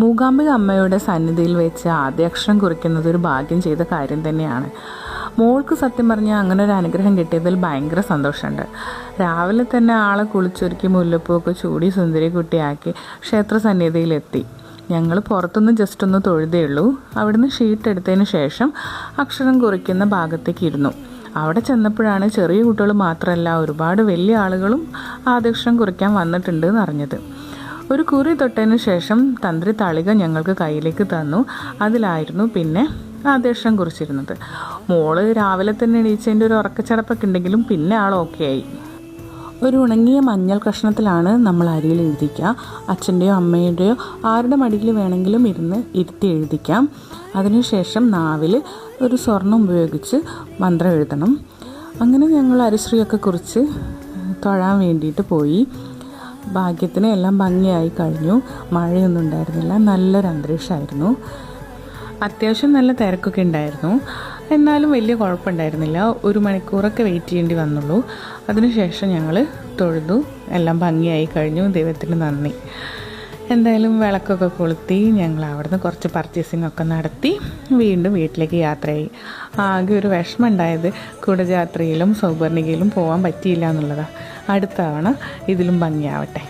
മൂകാംബിക അമ്മയുടെ സന്നിധിയിൽ വെച്ച് ആദ്യാക്ഷരം കുറിക്കുന്നത് ഒരു ഭാഗ്യം ചെയ്ത കാര്യം തന്നെയാണ്. മോൾക്ക് സത്യം പറഞ്ഞാൽ അങ്ങനെ ഒരു അനുഗ്രഹം കിട്ടിയതിൽ ഭയങ്കര സന്തോഷമുണ്ട്. രാവിലെ തന്നെ ആളെ കുളിച്ചൊരുക്കി മുല്ലപ്പൂവൊക്കെ ചൂടി സുന്ദരി കുട്ടിയാക്കി ക്ഷേത്ര സന്നിധിയിലെത്തി. ഞങ്ങൾ പുറത്തുനിന്ന് ജസ്റ്റ് ഒന്ന് തൊഴുതേ ഉള്ളൂ. അവിടുന്ന് ഷീറ്റ് എടുത്തതിന് ശേഷം അക്ഷരം കുറിക്കുന്ന ഭാഗത്തേക്ക് ഇരുന്നു. അവിടെ ചെന്നപ്പോഴാണ് ചെറിയ കുട്ടികൾ മാത്രമല്ല ഒരുപാട് വലിയ ആളുകളും ആദ്യാക്ഷരം കുറിക്കാൻ വന്നിട്ടുണ്ട് എന്നറിഞ്ഞത്. ഒരു കുറി തൊട്ടതിന് ശേഷം തന്ത്രി തളിക ഞങ്ങൾക്ക് കയ്യിലേക്ക് തന്നു. അതിലായിരുന്നു പിന്നെ ആദ്യാക്ഷരം കുറിച്ചിരുന്നത്. മോള് രാവിലെ തന്നെ എണീച്ചതിൻ്റെ ഒരു ഉറക്കച്ചടപ്പൊക്കെ ഉണ്ടെങ്കിലും പിന്നെ ആൾ ഓക്കെ ആയി. ഒരു ഉണങ്ങിയ മഞ്ഞൾ കഷ്ണത്തിലാണ് നമ്മൾ അരിയിൽ എഴുതിക്കുക. അച്ഛൻ്റെയോ അമ്മയുടെയോ ആരുടെ മടിയിൽ വേണമെങ്കിലും ഇരുത്തി എഴുതിക്കാം. അതിനുശേഷം നാവിൽ ഒരു സ്വർണം ഉപയോഗിച്ച് മന്ത്രം എഴുതണം. അങ്ങനെ ഞങ്ങൾ അരിശ്രീയൊക്കെ കുറിച്ച് തൊഴാൻ വേണ്ടിയിട്ട് പോയി. ഭാഗ്യത്തിന് എല്ലാം ഭംഗിയായി കഴിഞ്ഞു. മഴയൊന്നും ഉണ്ടായിരുന്നില്ല, നല്ലൊരു അന്തരീക്ഷമായിരുന്നു. അത്യാവശ്യം നല്ല തിരക്കൊക്കെ ഉണ്ടായിരുന്നു. എന്നാലും വലിയ കുഴപ്പമുണ്ടായിരുന്നില്ല. 1 മണിക്കൂറൊക്കെ വെയിറ്റ് ചെയ്യേണ്ടി വന്നുള്ളൂ. അതിനുശേഷം ഞങ്ങൾ തൊഴുതു. എല്ലാം ഭംഗിയായി കഴിഞ്ഞു. ദൈവത്തിന് നന്ദി. എന്തായാലും വിളക്കൊക്കെ കൊളുത്തി ഞങ്ങൾ അവിടുന്ന് കുറച്ച് പർച്ചേസിംഗ് ഒക്കെ നടത്തി വീണ്ടും വീട്ടിലേക്ക് യാത്രയായി. ആകെ ഒരു വിഷമം ഉണ്ടായത് കുടജാത്രയിലും സൗപർണികയിലും പോകാൻ പറ്റിയില്ല എന്നുള്ളതാണ്. അടുത്ത തവണ ഇതിലും ഭംഗിയാവട്ടെ.